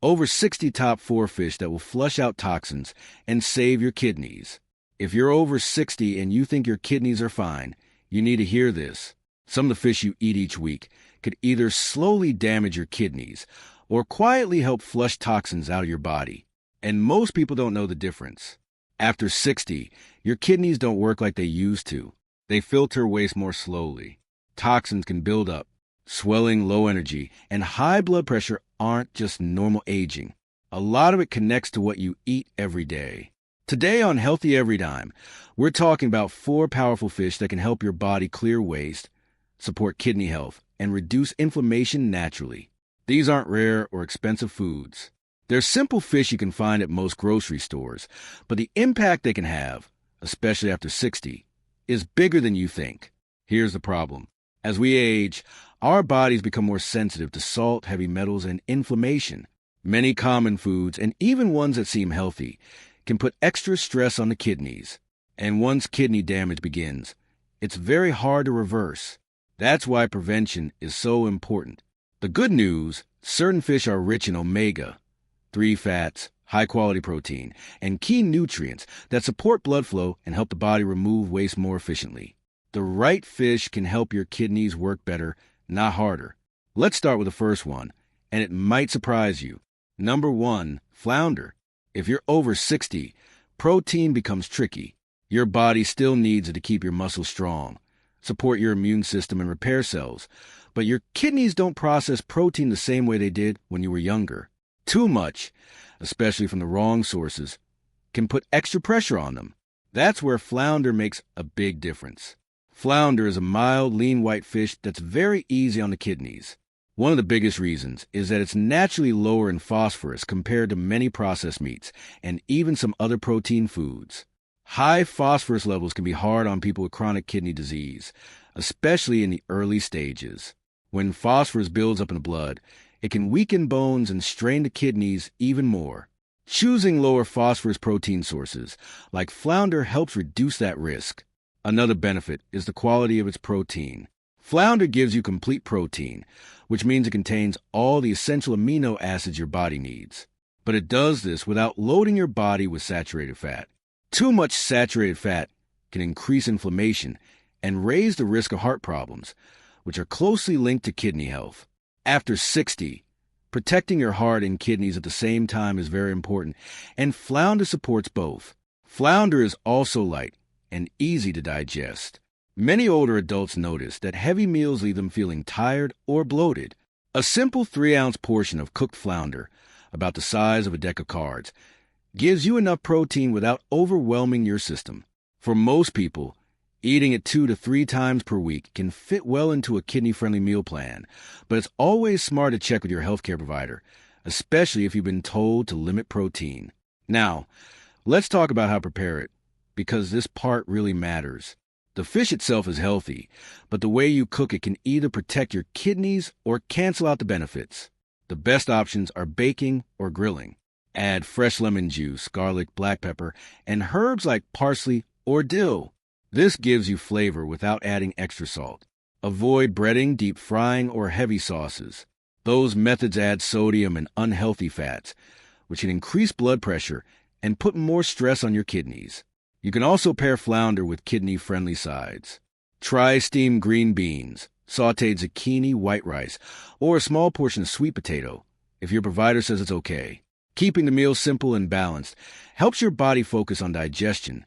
Over 60 top 4 fish that will flush out toxins and save your kidneys. If you're over 60 and you think your kidneys are fine, you need to hear this. Some of the fish you eat each week could either slowly damage your kidneys or quietly help flush toxins out of your body. And most people don't know the difference. After 60, your kidneys don't work like they used to. They filter waste more slowly. Toxins can build up. Swelling, low energy, and high blood pressure aren't just normal aging. A lot of it connects to what you eat every day. Today on Healthy Every Dime, we're talking about 4 powerful fish that can help your body clear waste, support kidney health, and reduce inflammation naturally. These aren't rare or expensive foods. They're simple fish you can find at most grocery stores, but the impact they can have, especially after 60, is bigger than you think. Here's the problem. As we age, our bodies become more sensitive to salt, heavy metals, and inflammation. Many common foods, and even ones that seem healthy, can put extra stress on the kidneys. And once kidney damage begins, it's very hard to reverse. That's why prevention is so important. The good news, certain fish are rich in omega-3 fats, high-quality protein, and key nutrients that support blood flow and help the body remove waste more efficiently. The right fish can help your kidneys work better, not harder. Let's start with the first one, and it might surprise you. Number 1, flounder. If you're over 60, protein becomes tricky. Your body still needs it to keep your muscles strong, support your immune system, and repair cells. But your kidneys don't process protein the same way they did when you were younger. Too much, especially from the wrong sources, can put extra pressure on them. That's where flounder makes a big difference. Flounder is a mild, lean white fish that's very easy on the kidneys. One of the biggest reasons is that it's naturally lower in phosphorus compared to many processed meats and even some other protein foods. High phosphorus levels can be hard on people with chronic kidney disease, especially in the early stages. When phosphorus builds up in the blood, it can weaken bones and strain the kidneys even more. Choosing lower phosphorus protein sources, like flounder, helps reduce that risk. Another benefit is the quality of its protein. Flounder gives you complete protein, which means it contains all the essential amino acids your body needs. But it does this without loading your body with saturated fat. Too much saturated fat can increase inflammation and raise the risk of heart problems, which are closely linked to kidney health. After 60, protecting your heart and kidneys at the same time is very important, and flounder supports both. Flounder is also light and easy to digest. Many older adults notice that heavy meals leave them feeling tired or bloated. A simple 3-ounce portion of cooked flounder, about the size of a deck of cards, gives you enough protein without overwhelming your system. For most people, eating it 2 to 3 times per week can fit well into a kidney-friendly meal plan, but it's always smart to check with your healthcare provider, especially if you've been told to limit protein. Now, let's talk about how to prepare it, because this part really matters. The fish itself is healthy, but the way you cook it can either protect your kidneys or cancel out the benefits. The best options are baking or grilling. Add fresh lemon juice, garlic, black pepper, and herbs like parsley or dill. This gives you flavor without adding extra salt. Avoid breading, deep frying, or heavy sauces. Those methods add sodium and unhealthy fats, which can increase blood pressure and put more stress on your kidneys. You can also pair flounder with kidney-friendly sides. Try steamed green beans, sautéed zucchini, white rice, or a small portion of sweet potato, if your provider says it's okay. Keeping the meal simple and balanced helps your body focus on digestion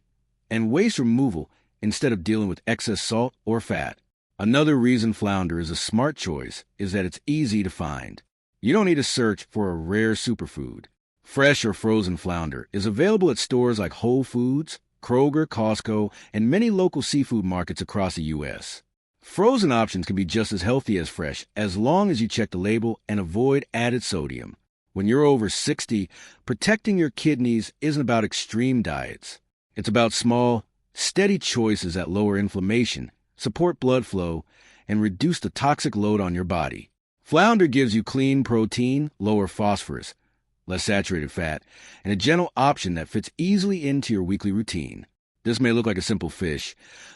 and waste removal instead of dealing with excess salt or fat. Another reason flounder is a smart choice is that it's easy to find. You don't need to search for a rare superfood. Fresh or frozen flounder is available at stores like Whole Foods, Kroger, Costco, and many local seafood markets across the U.S. Frozen options can be just as healthy as fresh as long as you check the label and avoid added sodium. When you're over 60, protecting your kidneys isn't about extreme diets. It's about small, steady choices that lower inflammation, support blood flow, and reduce the toxic load on your body. Flounder gives you clean protein, lower phosphorus, less saturated fat, and a gentle option that fits easily into your weekly routine. This may look like a simple fish,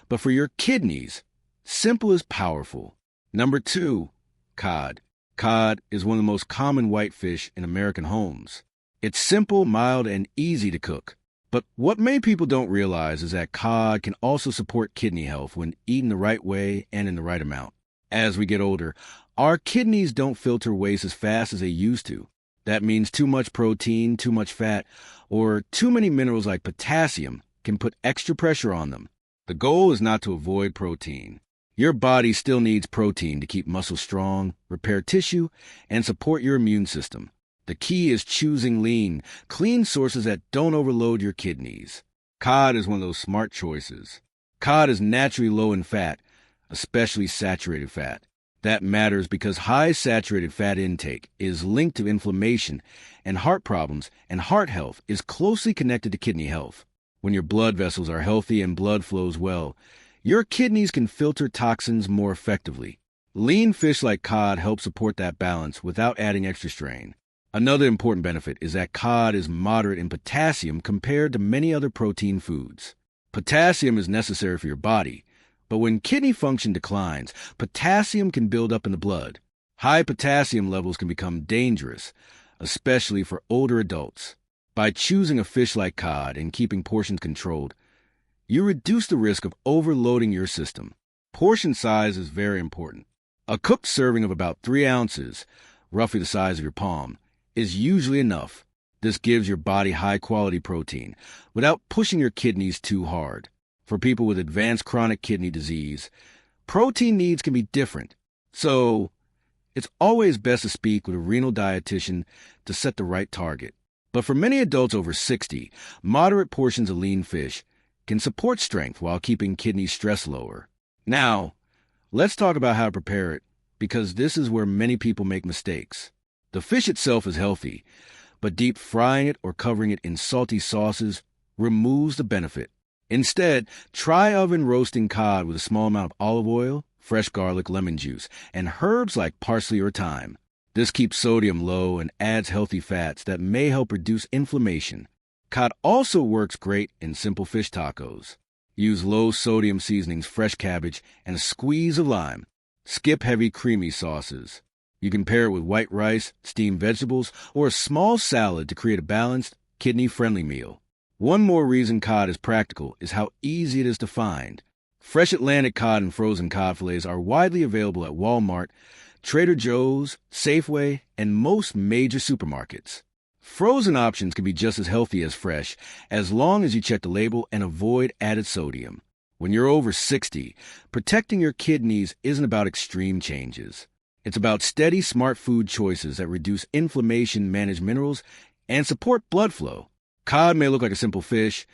but for your kidneys, simple is powerful. Number 2, cod. Cod is one of the most common white fish in American homes. It's simple, mild, and easy to cook. But what many people don't realize is that cod can also support kidney health when eaten the right way and in the right amount. As we get older, our kidneys don't filter waste as fast as they used to. That means too much protein, too much fat, or too many minerals like potassium can put extra pressure on them. The goal is not to avoid protein. Your body still needs protein to keep muscles strong, repair tissue, and support your immune system. The key is choosing lean, clean sources that don't overload your kidneys. Cod is one of those smart choices. Cod is naturally low in fat, especially saturated fat. That matters because high saturated fat intake is linked to inflammation and heart problems, and heart health is closely connected to kidney health. When your blood vessels are healthy and blood flows well, your kidneys can filter toxins more effectively. Lean fish like cod help support that balance without adding extra strain. Another important benefit is that cod is moderate in potassium compared to many other protein foods. Potassium is necessary for your body, but when kidney function declines, potassium can build up in the blood. High potassium levels can become dangerous, especially for older adults. By choosing a fish like cod and keeping portions controlled, you reduce the risk of overloading your system. Portion size is very important. A cooked serving of about 3 ounces, roughly the size of your palm, is usually enough. This gives your body high-quality protein without pushing your kidneys too hard. For people with advanced chronic kidney disease, protein needs can be different. So, it's always best to speak with a renal dietitian to set the right target. But for many adults over 60, moderate portions of lean fish can support strength while keeping kidney stress lower. Now, let's talk about how to prepare it, because this is where many people make mistakes. The fish itself is healthy, but deep frying it or covering it in salty sauces removes the benefit. Instead, try oven roasting cod with a small amount of olive oil, fresh garlic, lemon juice, and herbs like parsley or thyme. This keeps sodium low and adds healthy fats that may help reduce inflammation. Cod also works great in simple fish tacos. Use low-sodium seasonings, fresh cabbage, and a squeeze of lime. Skip heavy, creamy sauces. You can pair it with white rice, steamed vegetables, or a small salad to create a balanced, kidney-friendly meal. One more reason cod is practical is how easy it is to find. Fresh Atlantic cod and frozen cod fillets are widely available at Walmart, Trader Joe's, Safeway, and most major supermarkets. Frozen options can be just as healthy as fresh, as long as you check the label and avoid added sodium. When you're over 60, protecting your kidneys isn't about extreme changes. It's about steady, smart food choices that reduce inflammation, manage minerals, and support blood flow. Cod may look like a simple fish,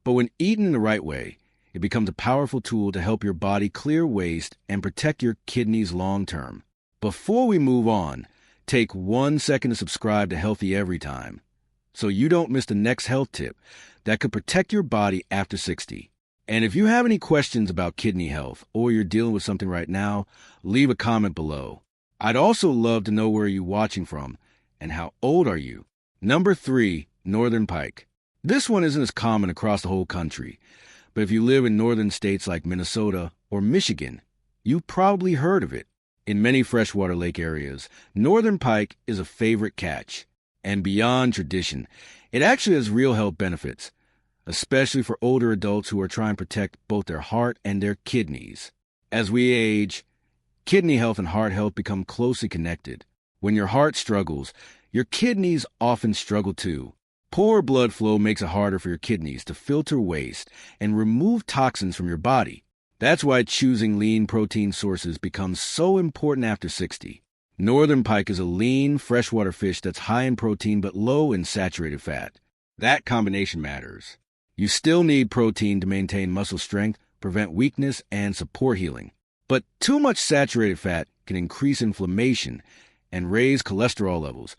but when eaten in the right way, it becomes a powerful tool to help your body clear waste and protect your kidneys long term. Before we move on, take 1 second to subscribe to Healthy Every Time so you don't miss the next health tip that could protect your body after 60. And if you have any questions about kidney health or you're dealing with something right now, leave a comment below. I'd also love to know where you're watching from and how old are you. Number 3, northern pike. This one isn't as common across the whole country, but if you live in northern states like Minnesota or Michigan, you've probably heard of it. In many freshwater lake areas, northern pike is a favorite catch. And beyond tradition, it actually has real health benefits, especially for older adults who are trying to protect both their heart and their kidneys. As we age, kidney health and heart health become closely connected. When your heart struggles, your kidneys often struggle too. Poor blood flow makes it harder for your kidneys to filter waste and remove toxins from your body. That's why choosing lean protein sources becomes so important after 60. Northern pike is a lean, freshwater fish that's high in protein but low in saturated fat. That combination matters. You still need protein to maintain muscle strength, prevent weakness, and support healing. But too much saturated fat can increase inflammation and raise cholesterol levels,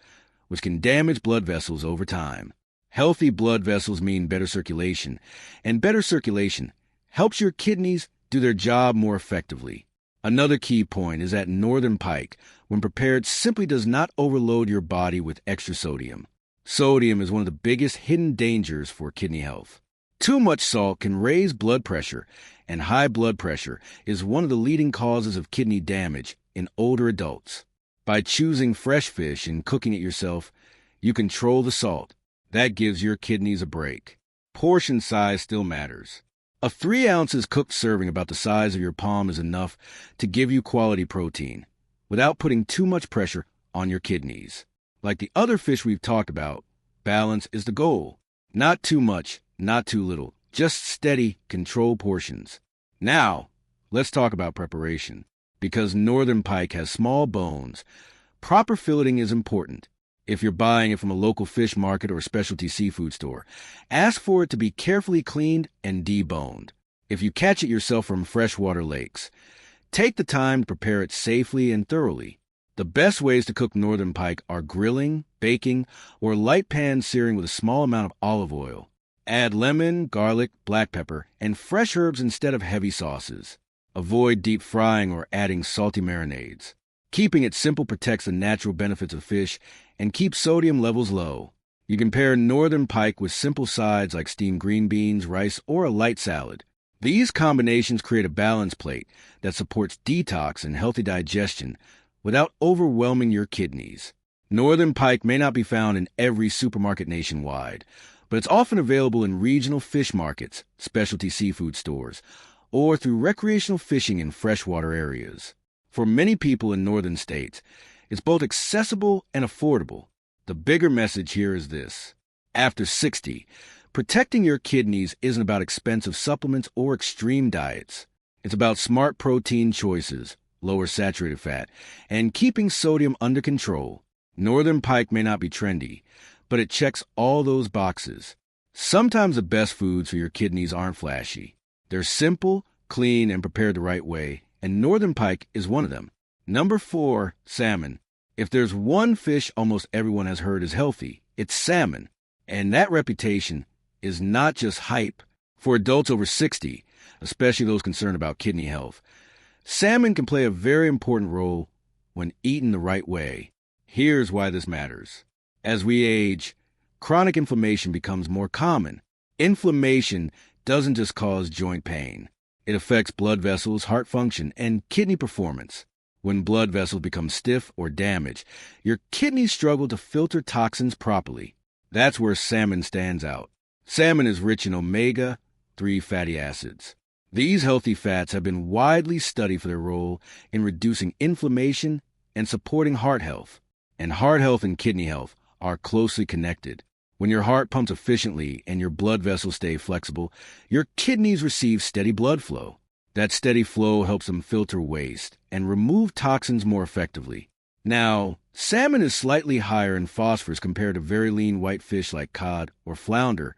which can damage blood vessels over time. Healthy blood vessels mean better circulation, and better circulation helps your kidneys do their job more effectively. Another key point is that northern pike, when prepared, simply does not overload your body with extra sodium. Sodium is one of the biggest hidden dangers for kidney health. Too much salt can raise blood pressure, and high blood pressure is one of the leading causes of kidney damage in older adults. By choosing fresh fish and cooking it yourself, you control the salt. That gives your kidneys a break. Portion size still matters. A 3 ounces cooked serving about the size of your palm is enough to give you quality protein without putting too much pressure on your kidneys. Like the other fish we've talked about, balance is the goal. Not too much, not too little, just steady, controlled portions. Now, let's talk about preparation. Because northern pike has small bones, proper filleting is important. If you're buying it from a local fish market or specialty seafood store, ask for it to be carefully cleaned and deboned. If you catch it yourself from freshwater lakes, take the time to prepare it safely and thoroughly. The best ways to cook northern pike are grilling, baking, or light pan searing with a small amount of olive oil. Add lemon, garlic, black pepper, and fresh herbs instead of heavy sauces. Avoid deep frying or adding salty marinades. Keeping it simple protects the natural benefits of fish and keeps sodium levels low. You can pair northern pike with simple sides like steamed green beans, rice, or a light salad. These combinations create a balanced plate that supports detox and healthy digestion without overwhelming your kidneys. Northern pike may not be found in every supermarket nationwide, but it's often available in regional fish markets, specialty seafood stores, or through recreational fishing in freshwater areas. For many people in northern states, it's both accessible and affordable. The bigger message here is this. After 60, protecting your kidneys isn't about expensive supplements or extreme diets. It's about smart protein choices, lower saturated fat, and keeping sodium under control. Northern pike may not be trendy, but it checks all those boxes. Sometimes the best foods for your kidneys aren't flashy. They're simple, clean, and prepared the right way, and northern pike is one of them. Number 4, salmon. If there's one fish almost everyone has heard is healthy, it's salmon. And that reputation is not just hype. For adults over 60, especially those concerned about kidney health, salmon can play a very important role when eaten the right way. Here's why this matters. As we age, chronic inflammation becomes more common. Inflammation doesn't just cause joint pain. It affects blood vessels, heart function, and kidney performance. When blood vessels become stiff or damaged, your kidneys struggle to filter toxins properly. That's where salmon stands out. Salmon is rich in omega-3 fatty acids. These healthy fats have been widely studied for their role in reducing inflammation and supporting heart health. And heart health and kidney health are closely connected. When your heart pumps efficiently and your blood vessels stay flexible, your kidneys receive steady blood flow. That steady flow helps them filter waste and remove toxins more effectively. Now, salmon is slightly higher in phosphorus compared to very lean white fish like cod or flounder,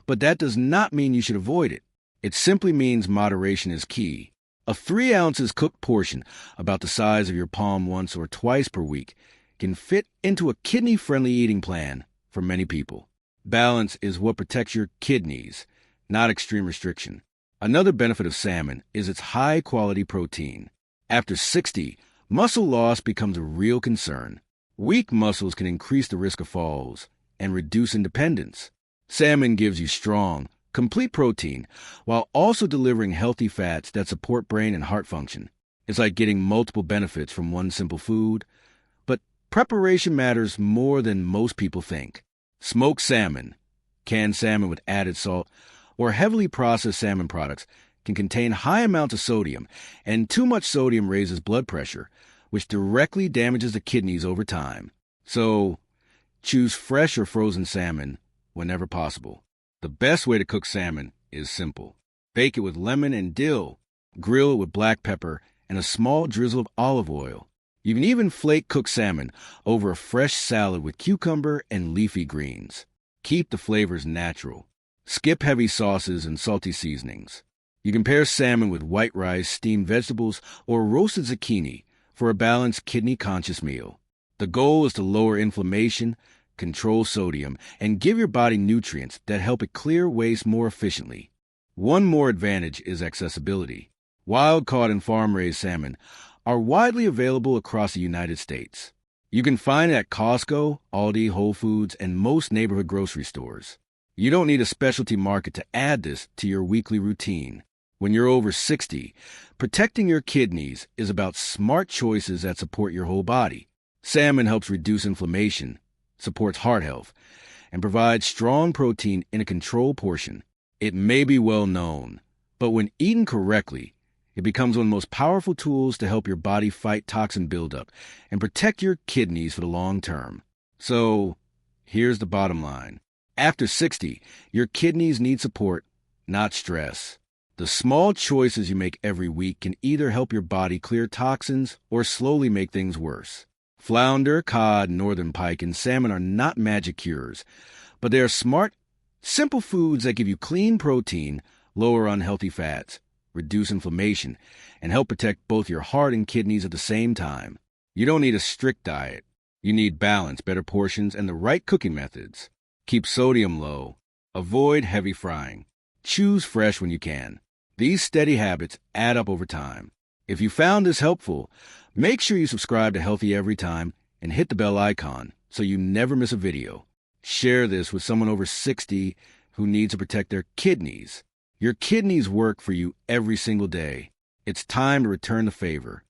but that does not mean you should avoid it. It simply means moderation is key. A 3 ounces cooked portion, about the size of your palm once or twice per week, can fit into a kidney-friendly eating plan for many people. Balance is what protects your kidneys, not extreme restriction. Another benefit of salmon is its high-quality protein. After 60, muscle loss becomes a real concern. Weak muscles can increase the risk of falls and reduce independence. Salmon gives you strong, complete protein while also delivering healthy fats that support brain and heart function. It's like getting multiple benefits from one simple food. But preparation matters more than most people think. Smoked salmon, canned salmon with added salt, or heavily processed salmon products can contain high amounts of sodium, and too much sodium raises blood pressure, which directly damages the kidneys over time. So, choose fresh or frozen salmon whenever possible. The best way to cook salmon is simple. Bake it with lemon and dill. Grill it with black pepper and a small drizzle of olive oil. You can even flake cooked salmon over a fresh salad with cucumber and leafy greens. Keep the flavors natural. Skip heavy sauces and salty seasonings. You can pair salmon with white rice, steamed vegetables, or roasted zucchini for a balanced kidney-conscious meal. The goal is to lower inflammation, control sodium, and give your body nutrients that help it clear waste more efficiently. One more advantage is accessibility. Wild-caught and farm-raised salmon are widely available across the United States. You can find it at Costco, Aldi, Whole Foods, and most neighborhood grocery stores. You don't need a specialty market to add this to your weekly routine. When you're over 60, protecting your kidneys is about smart choices that support your whole body. Salmon helps reduce inflammation, supports heart health, and provides strong protein in a controlled portion. It may be well known, but when eaten correctly, it becomes one of the most powerful tools to help your body fight toxin buildup and protect your kidneys for the long term. So, here's the bottom line. After 60, your kidneys need support, not stress. The small choices you make every week can either help your body clear toxins or slowly make things worse. Flounder, cod, northern pike, and salmon are not magic cures, but they are smart, simple foods that give you clean protein, lower unhealthy fats, reduce inflammation, and help protect both your heart and kidneys at the same time. You don't need a strict diet. You need balance, better portions, and the right cooking methods. Keep sodium low. Avoid heavy frying. Choose fresh when you can. These steady habits add up over time. If you found this helpful, make sure you subscribe to Healthy Every Time and hit the bell icon so you never miss a video. Share this with someone over 60 who needs to protect their kidneys. Your kidneys work for you every single day. It's time to return the favor.